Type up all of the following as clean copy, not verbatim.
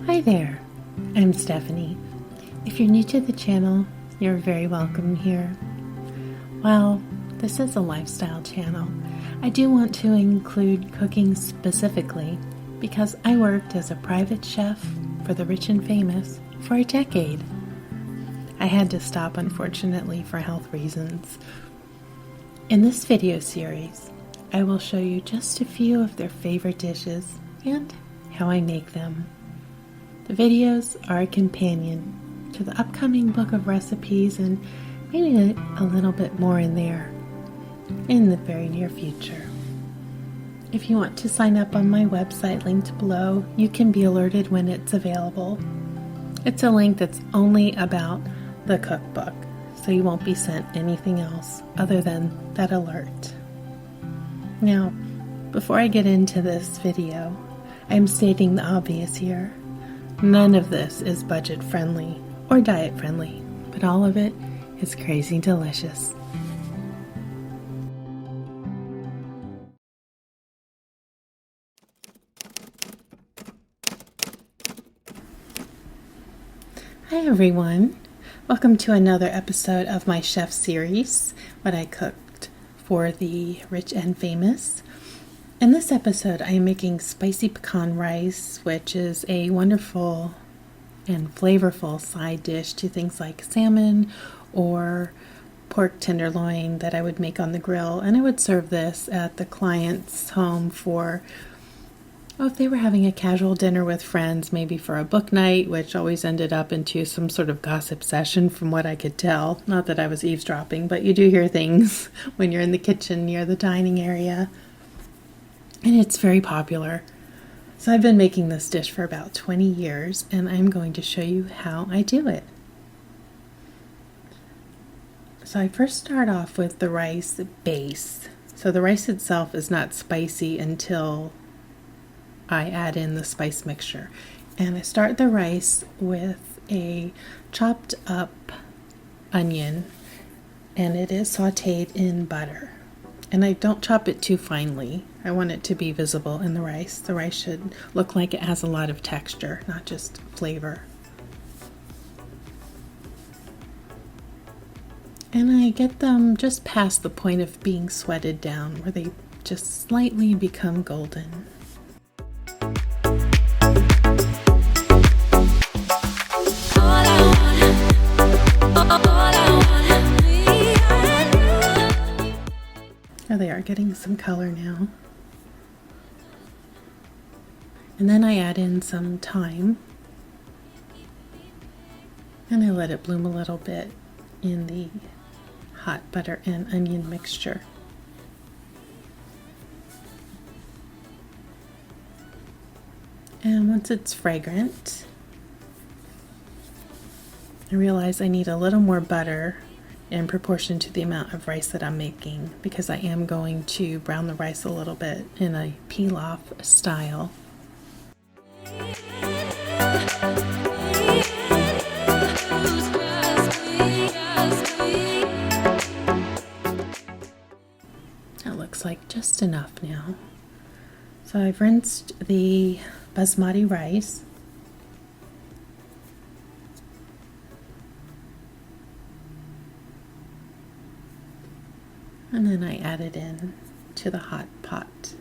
Hi there, I'm Stephanie. If you're new to the channel, you're very welcome here. While this is a lifestyle channel, I do want to include cooking specifically because I worked as a private chef for the rich and famous for a decade. I had to stop, unfortunately, for health reasons. In this video series, I will show you just a few of their favorite dishes and how I make them. The videos are a companion to the upcoming book of recipes and maybe a little bit more in there in the very near future. If you want to sign up on my website linked below, you can be alerted when it's available. It's a link that's only about the cookbook, so you won't be sent anything else other than that alert. Now, before I get into this video, I'm stating the obvious here. None of this is budget friendly or diet friendly, but all of it is crazy delicious. Hi everyone, welcome to another episode of my chef series, what I cooked for the rich and famous. In this episode, I am making spicy pecan rice, which is a wonderful and flavorful side dish to things like salmon or pork tenderloin that I would make on the grill. And I would serve this at the client's home for, if they were having a casual dinner with friends, maybe for a book night, which always ended up into some sort of gossip session from what I could tell. Not that I was eavesdropping, but you do hear things when you're in the kitchen near the dining area. And it's very popular. So I've been making this dish for about 20 years, and I'm going to show you how I do it. So I first start off with the rice base. So the rice itself is not spicy until I add in the spice mixture. And I start the rice with a chopped up onion, and it is sauteed in butter. And I don't chop it too finely. I want it to be visible in the rice. The rice should look like it has a lot of texture, not just flavor. And I get them just past the point of being sweated down, where they just slightly become golden. There they are, getting some color now. And then I add in some thyme, and I let it bloom a little bit in the hot butter and onion mixture. And once it's fragrant, I realize I need a little more butter in proportion to the amount of rice that I'm making, because I am going to brown the rice a little bit in a pilaf style. That looks like just enough now. So I've rinsed the basmati rice. And then I add it in to the hot pot.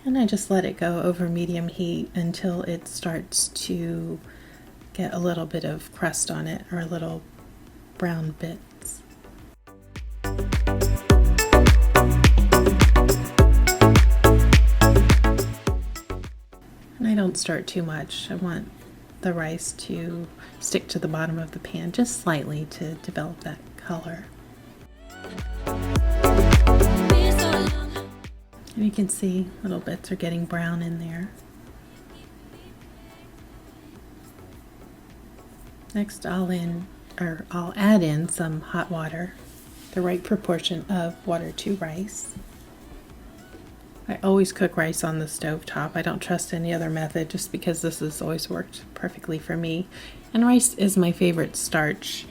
And I just let it go over medium heat until it starts to get a little bit of crust on it, or little brown bits. I don't start too much. I want the rice to stick to the bottom of the pan just slightly to develop that color. And you can see little bits are getting brown in there. Next I'll add in some hot water, the right proportion of water to rice. I always cook rice on the stove top. I don't trust any other method just because this has always worked perfectly for me. And rice is my favorite starch.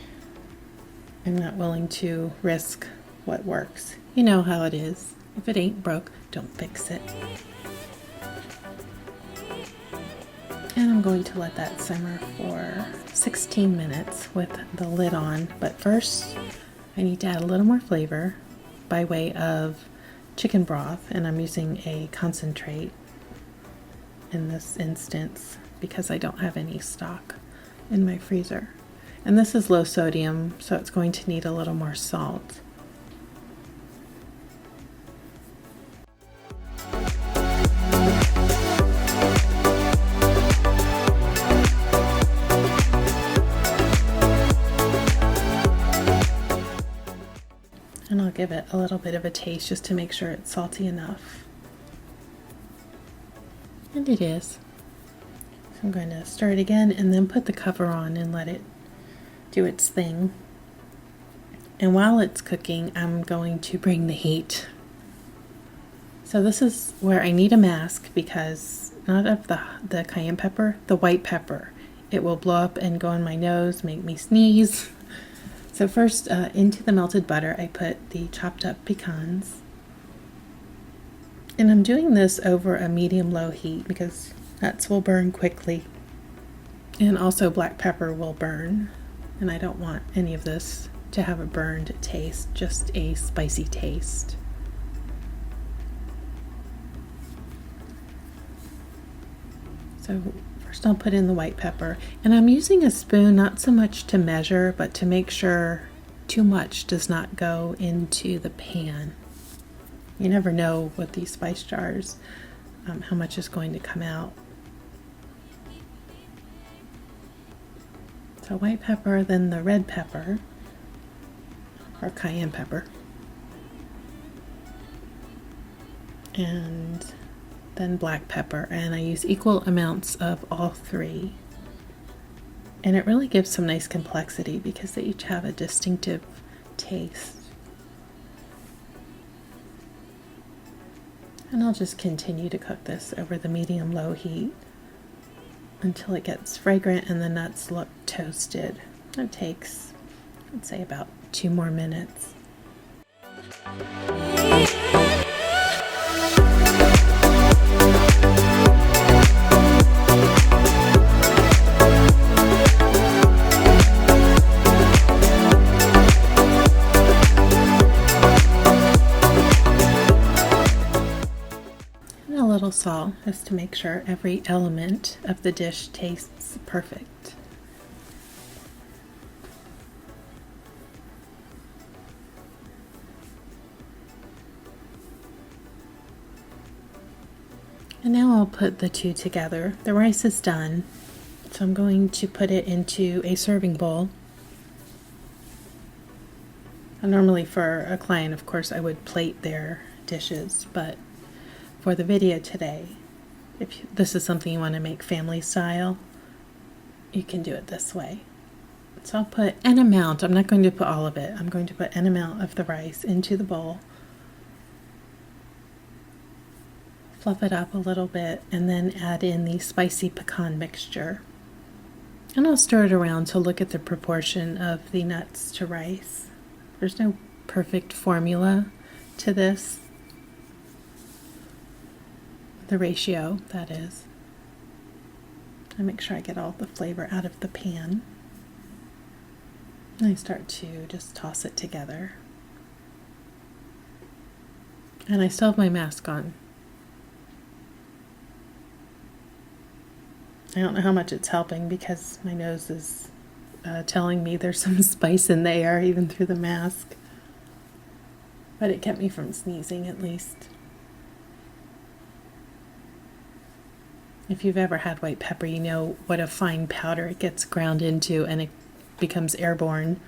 I'm not willing to risk what works. You know how it is. If it ain't broke, don't fix it. And I'm going to let that simmer for 16 minutes with the lid on. But first, I need to add a little more flavor by way of chicken broth. And I'm using a concentrate in this instance because I don't have any stock in my freezer. And this is low sodium, so it's going to need a little more salt. And I'll give it a little bit of a taste just to make sure it's salty enough. And it is. So I'm going to stir it again and then put the cover on and let it do its thing. And while it's cooking, I'm going to bring the heat. So this is where I need a mask because not of the cayenne pepper, the white pepper. It will blow up and go in my nose, make me sneeze. So first, into the melted butter, I put the chopped up pecans. And I'm doing this over a medium-low heat because nuts will burn quickly. And also black pepper will burn. And I don't want any of this to have a burned taste, just a spicy taste. So first I'll put in the white pepper, and I'm using a spoon not so much to measure, but to make sure too much does not go into the pan. You never know with these spice jars how much is going to come out. So white pepper, then the red pepper, or cayenne pepper, and then black pepper, and I use equal amounts of all three. And it really gives some nice complexity because they each have a distinctive taste. And I'll just continue to cook this over the medium-low heat until it gets fragrant and the nuts look toasted. It takes, I'd say, about 2 more minutes. A little salt just to make sure every element of the dish tastes perfect. And now I'll put the two together. The rice is done, so I'm going to put it into a serving bowl. And normally for a client, of course, I would plate their dishes, but for the video today, if this is something you want to make family style, you can do it this way. So I'll put an amount, I'm not going to put all of it, I'm going to put an amount of the rice into the bowl, fluff it up a little bit, and then add in the spicy pecan mixture. And I'll stir it around to look at the proportion of the nuts to rice. There's no perfect formula to this. The ratio, that is. I make sure I get all the flavor out of the pan. And I start to just toss it together. And I still have my mask on. I don't know how much it's helping because my nose is telling me there's some spice in the air even through the mask. But it kept me from sneezing at least. If you've ever had white pepper, you know what a fine powder it gets ground into and it becomes airborne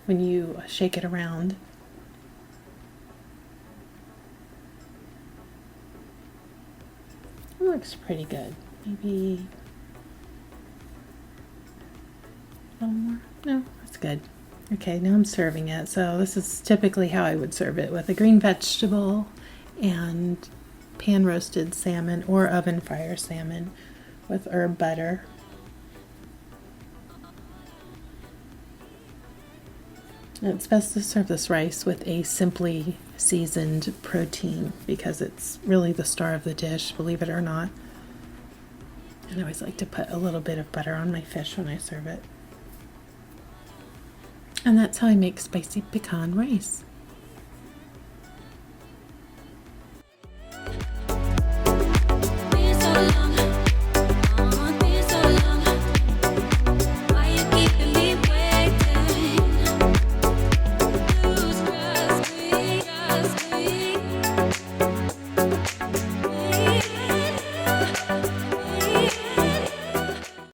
when you shake it around. It looks pretty good. Maybe a little more? No, that's good. Okay, now I'm serving it. So this is typically how I would serve it, with a green vegetable and pan roasted salmon or oven fryer salmon with herb butter. It's best to serve this rice with a simply seasoned protein because it's really the star of the dish, believe it or not. And I always like to put a little bit of butter on my fish when I serve it. And that's how I make spicy pecan rice.